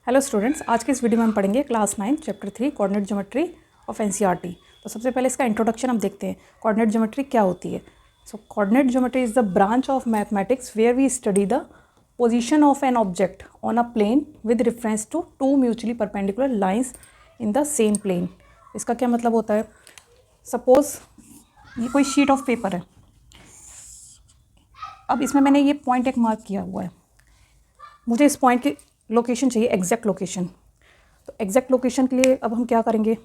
Hello students, आज के इस वीडियो में हम पढ़ेंगे class 9 chapter 3 coordinate geometry of NCERT. तो सबसे पहले इसका इंट्रोडक्शन हम देखते हैं, कोऑर्डिनेट ज्योमेट्री क्या होती है। So coordinate geometry is the branch of mathematics where we study the position of an object on a plane with reference to two mutually perpendicular lines in the same plane. इसका क्या मतलब होता है, suppose ये कोई sheet of paper है। अब इसमें मैंने ये पॉइंट एक मार्क किया हुआ है, मुझे इस पॉइंट की लोकेशन चाहिए, एग्जैक्ट लोकेशन। तो एग्जैक्ट लोकेशन के लिए अब हम क्या करेंगे,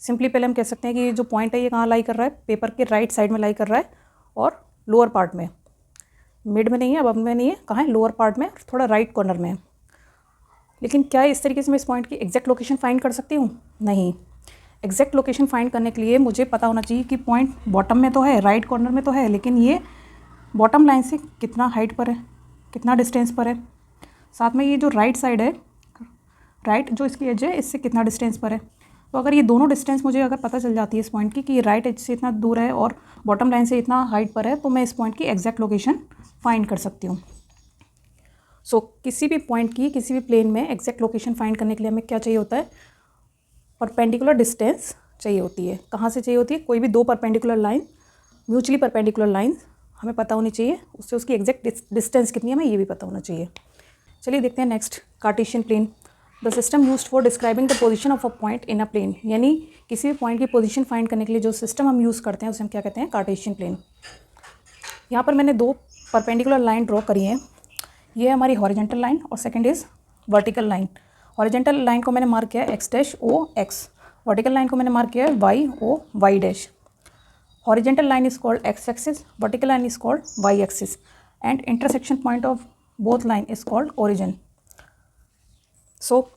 सिंपली पहले हम कह सकते हैं कि ये जो पॉइंट है ये कहाँ लाई कर रहा है, पेपर के राइट साइड में लाई कर रहा है और लोअर पार्ट में, मिड में नहीं है, अब में नहीं है, कहाँ है, लोअर पार्ट में, थोड़ा राइट कॉर्नर में है। लेकिन क्या इस तरीके से मैं इस पॉइंट की एग्जैक्ट लोकेशन फाइंड कर सकती हूँ? नहीं। एग्जैक्ट लोकेशन फाइंड करने के लिए मुझे पता होना चाहिए कि पॉइंट बॉटम में तो है, राइट कॉर्नर में तो है, लेकिन ये बॉटम लाइन से कितना हाइट पर है, कितना डिस्टेंस पर है। साथ में ये जो राइट साइड है, राइट जो इसकी एज है, इससे कितना डिस्टेंस पर है। तो अगर ये दोनों डिस्टेंस मुझे अगर पता चल जाती है इस पॉइंट की कि ये राइट एज से इतना दूर है और बॉटम लाइन से इतना हाइट पर है, तो मैं इस पॉइंट की एग्जैक्ट लोकेशन फाइंड कर सकती हूँ। सो किसी भी पॉइंट की किसी भी प्लेन में एग्जैक्ट लोकेशन फाइंड करने के लिए हमें क्या चाहिए होता है, परपेंडिकुलर डिस्टेंस चाहिए होती है। कहाँ से चाहिए होती है? कोई भी दो perpendicular line, mutually perpendicular line हमें पता होनी चाहिए, उससे उसकी एग्जैक्ट डिस्टेंस कितनी है हमें ये भी पता होना चाहिए। चलिए देखते हैं next, Cartesian plane, the system used for describing the position of a point in a plane. यानी किसी भी पॉइंट की पोजीशन फाइंड करने के लिए जो सिस्टम हम यूज़ करते हैं उसे हम क्या कहते हैं, कार्टेशियन प्लेन। यहाँ पर मैंने दो परपेंडिकुलर लाइन ड्रॉ करी है, ये है हमारी हॉरिजेंटल लाइन और second is vertical line. Horizontal line को मैंने मार्क किया है X dash O X, vertical line को मैंने मार्क किया है Y O Y dash. Horizontal line is called X axis, vertical line is called Y axis, and intersection point of both line is called origin. So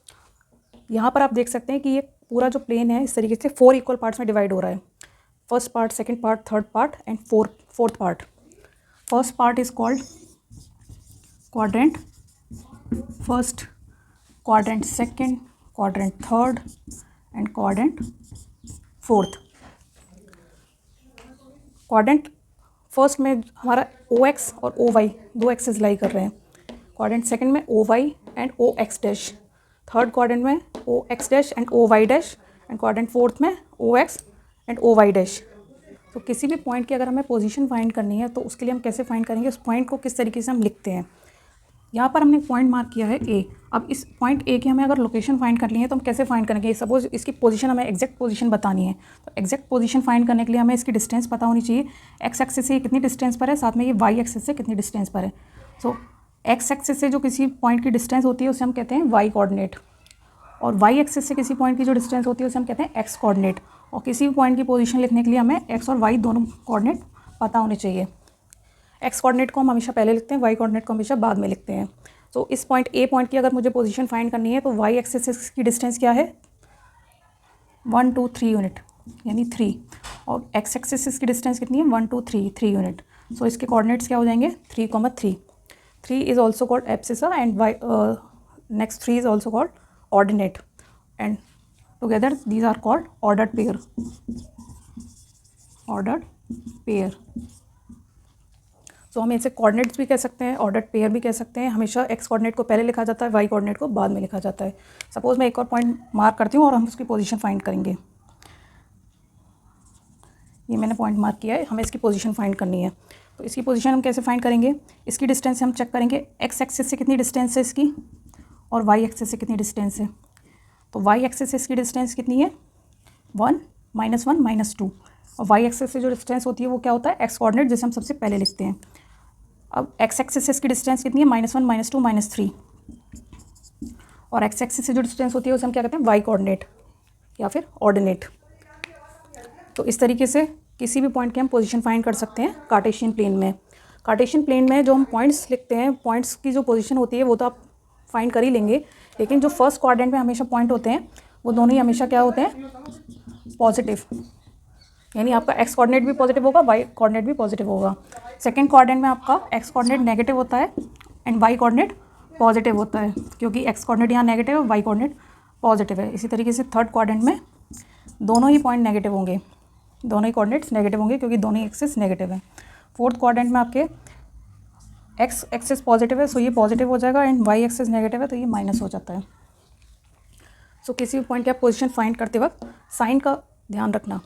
यहाँ पर आप देख सकते हैं कि ये पूरा जो प्लेन है इस तरीके से 4 इक्वल पार्ट्स में डिवाइड हो रहा है, first part, second part, third part and fourth part. First part is called quadrant first, quadrant second, quadrant third and quadrant fourth. Quadrant first में हमारा ओ एक्स और ओ वाई दो एक्सेस लाई कर रहे हैं, क्वाड्रेंट सेकंड में O Y and O X dash, third quadrant में O X dash and O Y dash, and quadrant fourth में O X and O Y dash. तो किसी भी पॉइंट की अगर हमें पोजीशन फाइंड करनी है तो उसके लिए हम कैसे फाइंड करेंगे, उस पॉइंट को किस तरीके से हम लिखते हैं। यहाँ पर हमने पॉइंट मार्क किया है ए। अब इस पॉइंट ए की हमें अगर लोकेशन फाइंड करनी है तो हम कैसे फाइंड करेंगे, सपोज इसकी पोजीशन हमें एग्जैक्ट पोजीशन बतानी है, तो एग्जैक्ट पोजीशन फाइंड करने के लिए हमें इसकी डिस्टेंस पता होनी चाहिए, एक्स एक्सिस से कितनी डिस्टेंस पर है, साथ में ये वाई एक्सिस से कितनी डिस्टेंस पर है। सो एक्स एक्सिस से जो किसी पॉइंट की डिस्टेंस होती है उसे हम कहते हैं वाई कोऑर्डिनेट, और वाई एक्सिस से किसी पॉइंट की जो डिस्टेंस होती है उसे हम कहते हैं एक्स कोऑर्डिनेट। और किसी भी पॉइंट की पोजीशन लिखने के लिए हमें एक्स और वाई दोनों कोऑर्डिनेट पता होने चाहिए। एक्स कोऑर्डिनेट को हम हमेशा पहले लिखते हैं, वाई कोऑर्डिनेट को हमेशा बाद में लिखते हैं। तो इस पॉइंट ए पॉइंट की अगर मुझे पोजीशन फाइंड करनी है तो वाई एक्सिस की डिस्टेंस क्या है, 1 2 3 यूनिट यानी 3, और एक्स एक्सिस की डिस्टेंस कितनी है, 1 2 3 यूनिट। सो इसके कोऑर्डिनेट्स क्या हो जाएंगे, 3, 3 is also called abscissa and Y next 3 is also called ordinate, and together these are called ordered pair. So हम इसे कोऑर्डिनेट्स भी कह सकते हैं, ऑर्डर्ड पेयर भी कह सकते हैं। हमेशा एक्स कोऑर्डिनेट को पहले लिखा जाता है, वाई कोऑर्डिनेट को बाद में लिखा जाता है। सपोज मैं एक और पॉइंट मार्क करती हूँ और हम उसकी पोजीशन फाइंड करेंगे। ये मैंने पॉइंट मार्क किया है, हमें इसकी पोजीशन फाइंड करनी है। तो इसकी पोजीशन हम कैसे फाइंड करेंगे, इसकी डिस्टेंस हम चेक करेंगे, एक्स एक्सिस से कितनी डिस्टेंस है इसकी और वाई एक्सिस से कितनी डिस्टेंस है। तो वाई एक्सिस से इसकी डिस्टेंस कितनी है, 1 -1 -2, और वाई एक्सिस से जो डिस्टेंस होती है वो क्या होता है, एक्स कोऑर्डिनेट, जिसे हम सबसे पहले लिखते हैं। अब एक्स एक्सिस से इसकी डिस्टेंस कितनी है, -1 -2 -3, और एक्स एक्सिस से जो डिस्टेंस होती है उसे हम क्या कहते हैं, वाई कोऑर्डिनेट या फिर ऑर्डिनेट। तो इस तरीके से किसी भी पॉइंट की हम पोजीशन फाइंड कर सकते हैं कार्टेशियन प्लेन में। कार्टेशियन प्लेन में जो हम पॉइंट्स लिखते हैं, पॉइंट्स की जो पोजीशन होती है वो तो आप फाइंड कर ही लेंगे, लेकिन जो फर्स्ट क्वाड्रेंट में हमेशा पॉइंट होते हैं वो दोनों ही हमेशा क्या होते हैं, पॉजिटिव, यानी आपका एक्स कोऑर्डिनेट भी पॉजिटिव होगा, वाई कोऑर्डिनेट भी पॉजिटिव होगा। सेकंड क्वाड्रेंट में आपका एक्स कोऑर्डिनेट नेगेटिव होता है एंड वाई कोऑर्डिनेट पॉजिटिव होता है, क्योंकि एक्स कोऑर्डिनेट यहाँ नेगेटिव है, वाई कोऑर्डिनेट पॉजिटिव है। इसी तरीके से थर्ड क्वाड्रेंट में दोनों ही पॉइंट नेगेटिव होंगे, दोनों ही कोऑर्डिनेट्स नेगेटिव होंगे क्योंकि दोनों ही एक्सिस नेगेटिव है। फोर्थ क्वाड्रेंट में आपके एक्स एक्सिस पॉजिटिव है, सो ये पॉजिटिव हो जाएगा, एंड वाई एक्सिस नेगेटिव है तो ये माइनस हो जाता है। सो किसी भी पॉइंट की आप पोजीशन फाइंड करते वक्त साइन का ध्यान रखना।